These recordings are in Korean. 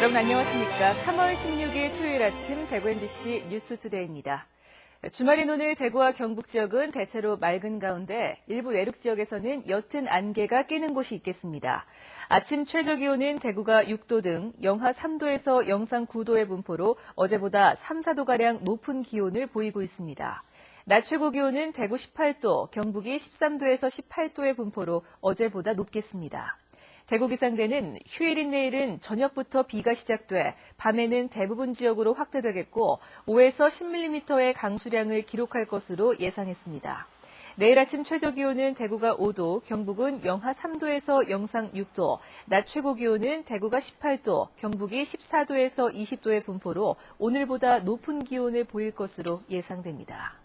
여러분 안녕하십니까. 3월 16일 토요일 아침 대구 MBC 뉴스투데이입니다. 주말인 오늘 대구와 경북 지역은 대체로 맑은 가운데 일부 내륙 지역에서는 옅은 안개가 끼는 곳이 있겠습니다. 아침 최저기온은 대구가 6도 등 영하 3도에서 영상 9도의 분포로 어제보다 3, 4도가량 높은 기온을 보이고 있습니다. 낮 최고 기온은 대구 18도, 경북이 13도에서 18도의 분포로 어제보다 높겠습니다. 대구 기상대는 휴일인 내일은 저녁부터 비가 시작돼 밤에는 대부분 지역으로 확대되겠고 5에서 10mm의 강수량을 기록할 것으로 예상했습니다. 내일 아침 최저기온은 대구가 5도, 경북은 영하 3도에서 영상 6도, 낮 최고 기온은 대구가 18도, 경북이 14도에서 20도의 분포로 오늘보다 높은 기온을 보일 것으로 예상됩니다.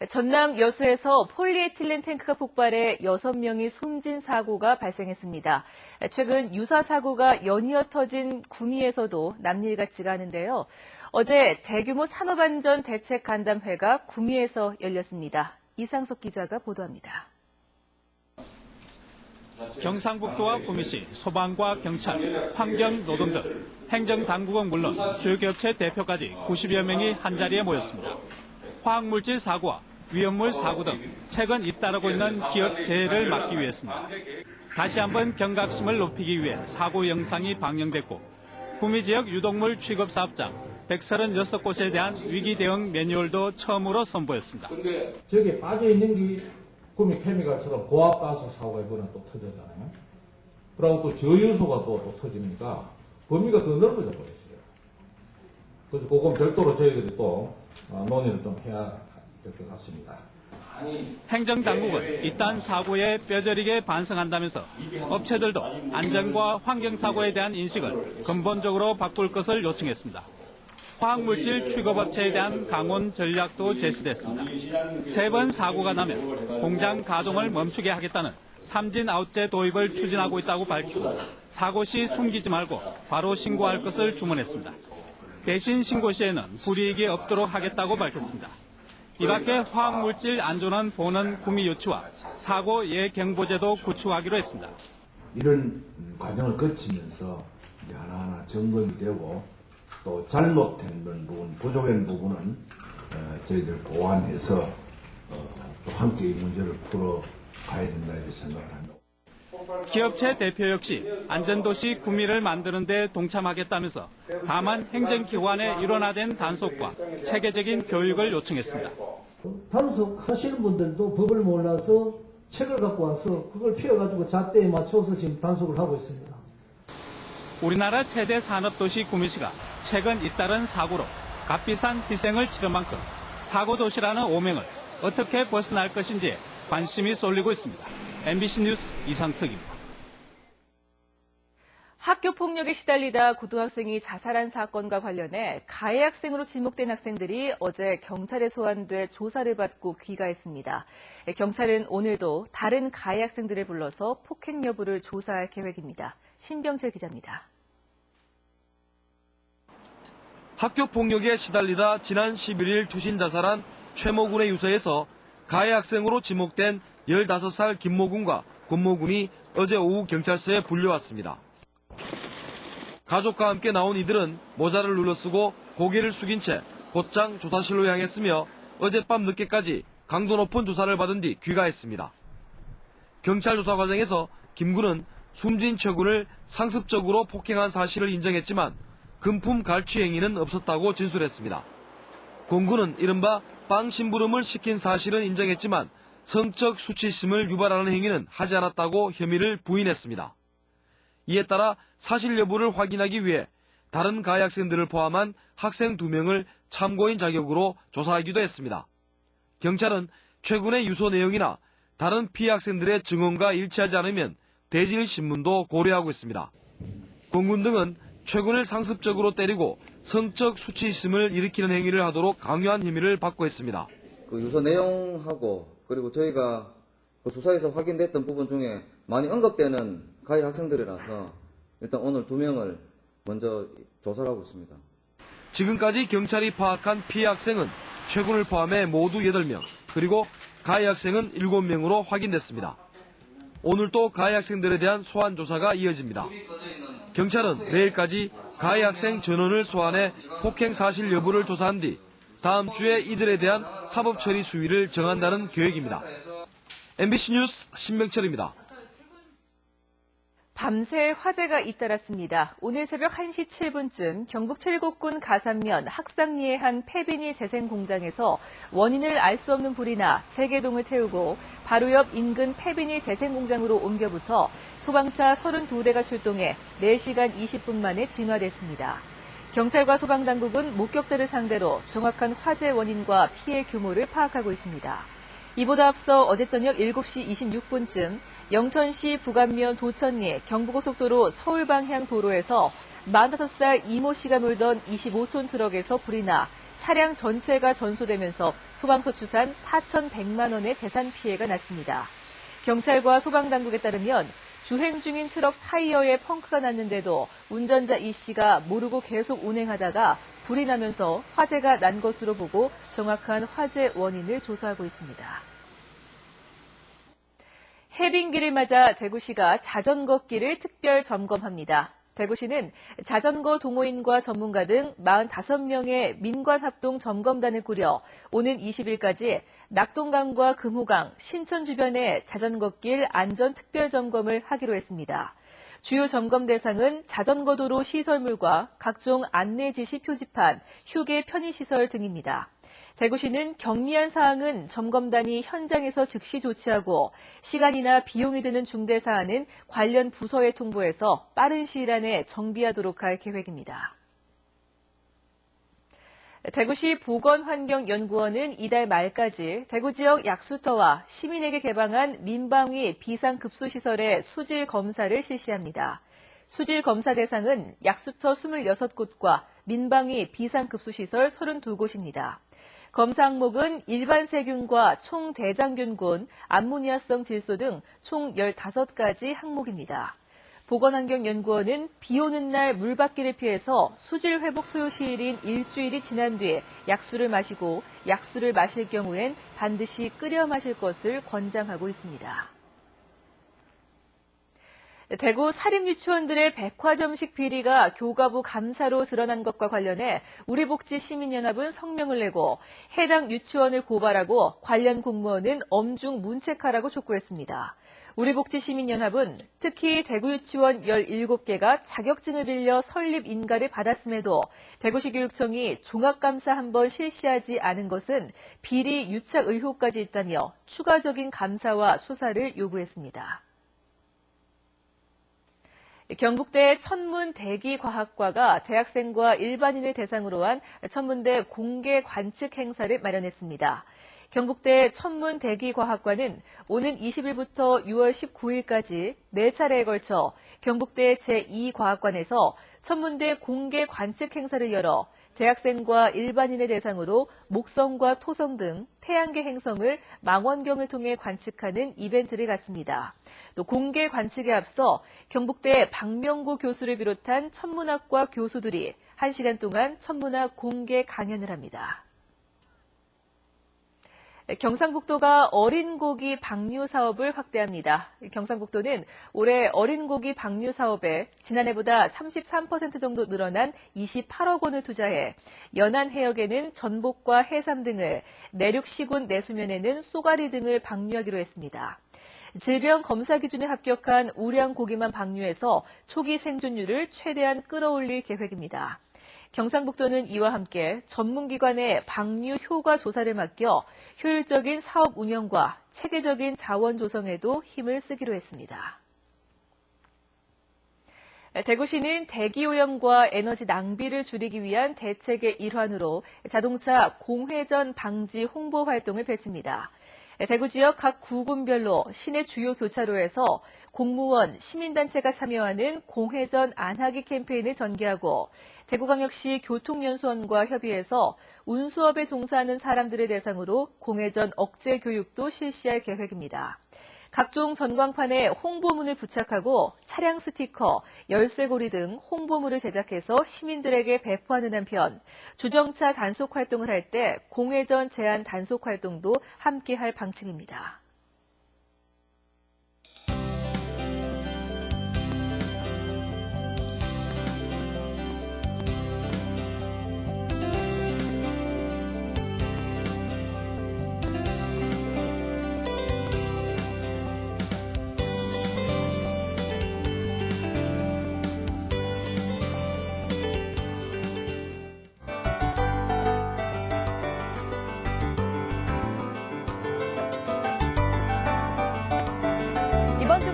전남 여수에서 폴리에틸렌 탱크가 폭발해 6명이 숨진 사고가 발생했습니다. 최근 유사 사고가 연이어 터진 구미에서도 남일 같지가 않은데요. 어제 대규모 산업안전 대책 간담회가 구미에서 열렸습니다. 이상석 기자가 보도합니다. 경상북도와 구미시, 소방과 경찰, 환경, 노동 등 행정당국은 물론 주요업체 대표까지 90여 명이 한자리에 모였습니다. 화학물질 사고와 위험물 사고 등 최근 잇따르고 있는 기업 재해를 막기 위해서입니다. 다시 한번 경각심을 높이기 위해 사고 영상이 방영됐고 구미 지역 유독물 취급 사업장 136곳에 대한 위기 대응 매뉴얼도 처음으로 선보였습니다. 근데 저게 빠져 있는 게 구미 케미칼처럼 고압가스 사고가 이번에 또 터졌잖아요. 그리고 또 저유소가 또 터지니까 범위가 더 넓어져 버렸어요. 그래서 그건 별도로 저희들이 또 논의를 좀 해야 될 것 같습니다. 행정당국은 이딴 사고에 뼈저리게 반성한다면서 업체들도 안전과 환경사고에 대한 인식을 근본적으로 바꿀 것을 요청했습니다. 화학물질 취급업체에 대한 강원 전략도 제시됐습니다. 3번 사고가 나면 공장 가동을 멈추게 하겠다는 삼진 아웃제 도입을 추진하고 있다고 밝히고 사고 시 숨기지 말고 바로 신고할 것을 주문했습니다. 대신 신고 시에는 불이익이 없도록 하겠다고 밝혔습니다. 이 밖에 화학물질 안전원 보는 구미 유치와 사고 예경보제도 구축하기로 했습니다. 이런 과정을 거치면서 하나하나 점검이 되고 또 잘못된 부분, 부족한 부분은 저희들 보완해서 또 함께 이 문제를 풀어가야 된다 이렇게 생각을 합니다. 기업체 대표 역시 안전도시 구미를 만드는 데 동참하겠다면서 다만 행정기관에 일원화된 단속과 체계적인 교육을 요청했습니다. 단속하시는 분들도 법을 몰라서 책을 갖고 와서 그걸 피워가지고 잣대에 맞춰서 지금 단속을 하고 있습니다. 우리나라 최대 산업도시 구미시가 최근 잇따른 사고로 값비싼 희생을 치른 만큼 사고도시라는 오명을 어떻게 벗어날 것인지에 관심이 쏠리고 있습니다. MBC 뉴스 이상석입니다. 학교 폭력에 시달리다 고등학생이 자살한 사건과 관련해 가해 학생으로 지목된 학생들이 어제 경찰에 소환돼 조사를 받고 귀가했습니다. 경찰은 오늘도 다른 가해 학생들을 불러서 폭행 여부를 조사할 계획입니다. 신병철 기자입니다. 학교 폭력에 시달리다 지난 11일 투신 자살한 최모 군의 유서에서 가해 학생으로 지목된 15살 김모 군과 권모 군이 어제 오후 경찰서에 불려왔습니다. 가족과 함께 나온 이들은 모자를 눌러쓰고 고개를 숙인 채 곧장 조사실로 향했으며 어젯밤 늦게까지 강도 높은 조사를 받은 뒤 귀가했습니다. 경찰 조사 과정에서 김 군은 숨진 최 군을 상습적으로 폭행한 사실을 인정했지만 금품 갈취 행위는 없었다고 진술했습니다. 권 군은 이른바 빵 심부름을 시킨 사실은 인정했지만 성적 수치심을 유발하는 행위는 하지 않았다고 혐의를 부인했습니다. 이에 따라 사실 여부를 확인하기 위해 다른 가해 학생들을 포함한 학생 2명을 참고인 자격으로 조사하기도 했습니다. 경찰은 최 군의 유서 내용이나 다른 피해 학생들의 증언과 일치하지 않으면 대질 신문도 고려하고 있습니다. 권 군 등은 최 군을 상습적으로 때리고 성적 수치심을 일으키는 행위를 하도록 강요한 혐의를 받고 있습니다. 그 유서 내용하고 그리고 저희가 그 수사에서 확인됐던 부분 중에 많이 언급되는 가해 학생들이라서 일단 오늘 2명을 먼저 조사를 하고 있습니다. 지금까지 경찰이 파악한 피해 학생은 최 군을 포함해 모두 8명, 그리고 가해 학생은 7명으로 확인됐습니다. 오늘 또 가해 학생들에 대한 소환 조사가 이어집니다. 경찰은 내일까지 가해 학생 전원을 소환해 폭행 사실 여부를 조사한 뒤 다음 주에 이들에 대한 사법 처리 수위를 정한다는 계획입니다. MBC 뉴스 신명철입니다. 밤새 화재가 잇따랐습니다. 오늘 새벽 1시 7분쯤 경북 칠곡군 가산면 학상리의 한 폐비닐 재생 공장에서 원인을 알 수 없는 불이 나 세개동을 태우고 바로 옆 인근 폐비닐 재생 공장으로 옮겨부터 소방차 32대가 출동해 4시간 20분 만에 진화됐습니다. 경찰과 소방당국은 목격자를 상대로 정확한 화재 원인과 피해 규모를 파악하고 있습니다. 이보다 앞서 어제 저녁 7시 26분쯤 영천시 부감면 도천리 경부고속도로 서울 방향 도로에서 45살 이모 씨가 몰던 25톤 트럭에서 불이 나 차량 전체가 전소되면서 소방서 추산 4,100만 원의 재산 피해가 났습니다. 경찰과 소방당국에 따르면 주행 중인 트럭 타이어에 펑크가 났는데도 운전자 이 씨가 모르고 계속 운행하다가 불이 나면서 화재가 난 것으로 보고 정확한 화재 원인을 조사하고 있습니다. 해빙기를 맞아 대구시가 자전거길을 특별 점검합니다. 대구시는 자전거 동호인과 전문가 등 45명의 민관합동 점검단을 꾸려 오는 20일까지 낙동강과 금호강, 신천 주변의 자전거길 안전 특별 점검을 하기로 했습니다. 주요 점검 대상은 자전거도로 시설물과 각종 안내 지시 표지판, 휴게 편의시설 등입니다. 대구시는 경미한 사항은 점검단이 현장에서 즉시 조치하고 시간이나 비용이 드는 중대 사안은 관련 부서에 통보해서 빠른 시일 안에 정비하도록 할 계획입니다. 대구시 보건환경연구원은 이달 말까지 대구 지역 약수터와 시민에게 개방한 민방위 비상급수시설의 수질 검사를 실시합니다. 수질 검사 대상은 약수터 26곳과 민방위 비상급수시설 32곳입니다. 검사 항목은 일반 세균과 총대장균군, 암모니아성 질소 등 총 15가지 항목입니다. 보건환경연구원은 비 오는 날 물받기를 피해서 수질 회복 소요시일인 일주일이 지난 뒤에 약수를 마시고 약수를 마실 경우엔 반드시 끓여 마실 것을 권장하고 있습니다. 대구 사립유치원들의 백화점식 비리가 교과부 감사로 드러난 것과 관련해 우리복지시민연합은 성명을 내고 해당 유치원을 고발하고 관련 공무원은 엄중 문책하라고 촉구했습니다. 우리복지시민연합은 특히 대구유치원 17개가 자격증을 빌려 설립 인가를 받았음에도 대구시 교육청이 종합감사 한 번 실시하지 않은 것은 비리 유착 의혹까지 있다며 추가적인 감사와 수사를 요구했습니다. 경북대 천문대기과학과가 대학생과 일반인을 대상으로 한 천문대 공개 관측 행사를 마련했습니다. 경북대 천문대기과학과는 오는 20일부터 6월 19일까지 4차례에 걸쳐 경북대 제2과학관에서 천문대 공개 관측 행사를 열어 대학생과 일반인을 대상으로 목성과 토성 등 태양계 행성을 망원경을 통해 관측하는 이벤트를 갖습니다. 또 공개 관측에 앞서 경북대 박명구 교수를 비롯한 천문학과 교수들이 1시간 동안 천문학 공개 강연을 합니다. 경상북도가 어린 고기 방류 사업을 확대합니다. 경상북도는 올해 어린 고기 방류 사업에 지난해보다 33% 정도 늘어난 28억 원을 투자해 연안 해역에는 전복과 해삼 등을, 내륙 시군 내수면에는 쏘가리 등을 방류하기로 했습니다. 질병 검사 기준에 합격한 우량 고기만 방류해서 초기 생존율을 최대한 끌어올릴 계획입니다. 경상북도는 이와 함께 전문기관의 방류 효과 조사를 맡겨 효율적인 사업 운영과 체계적인 자원 조성에도 힘을 쓰기로 했습니다. 대구시는 대기오염과 에너지 낭비를 줄이기 위한 대책의 일환으로 자동차 공회전 방지 홍보 활동을 펼칩니다. 대구 지역 각 구군별로 시내 주요 교차로에서 공무원, 시민단체가 참여하는 공회전 안 하기 캠페인을 전개하고 대구광역시 교통연수원과 협의해서 운수업에 종사하는 사람들을 대상으로 공회전 억제 교육도 실시할 계획입니다. 각종 전광판에 홍보문을 부착하고 차량 스티커, 열쇠고리 등 홍보물을 제작해서 시민들에게 배포하는 한편 주정차 단속 활동을 할 때 공회전 제한 단속 활동도 함께 할 방침입니다.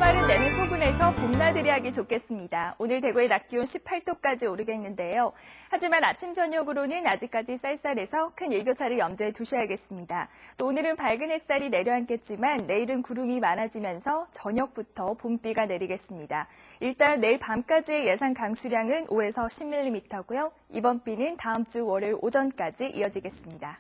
주말은 내내 소분해서 봄나들이 하기 좋겠습니다. 오늘 대구의 낮 기온 18도까지 오르겠는데요. 하지만 아침 저녁으로는 아직까지 쌀쌀해서 큰 일교차를 염두에 두셔야겠습니다. 또 오늘은 밝은 햇살이 내려앉겠지만 내일은 구름이 많아지면서 저녁부터 봄비가 내리겠습니다. 일단 내일 밤까지의 예상 강수량은 5에서 10mm고요. 이번 비는 다음 주 월요일 오전까지 이어지겠습니다.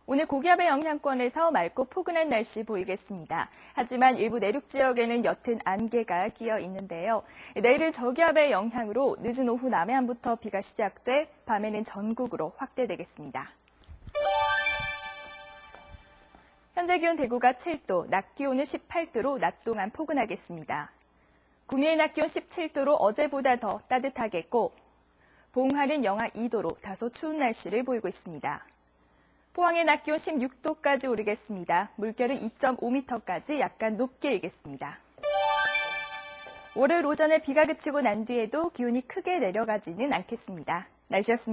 오늘 고기압의 영향권에서 맑고 포근한 날씨 보이겠습니다. 하지만 일부 내륙 지역에는 옅은 안개가 끼어 있는데요. 내일은 저기압의 영향으로 늦은 오후 남해안부터 비가 시작돼 밤에는 전국으로 확대되겠습니다. 현재 기온 대구가 7도, 낮 기온은 18도로 낮 동안 포근하겠습니다. 구미의 낮 기온 17도로 어제보다 더 따뜻하겠고 봉화는 영하 2도로 다소 추운 날씨를 보이고 있습니다. 포항의 낮 기온 16도까지 오르겠습니다. 물결은 2.5m까지 약간 높게 일겠습니다. 월요일 오전에 비가 그치고 난 뒤에도 기온이 크게 내려가지는 않겠습니다. 날씨였습니다.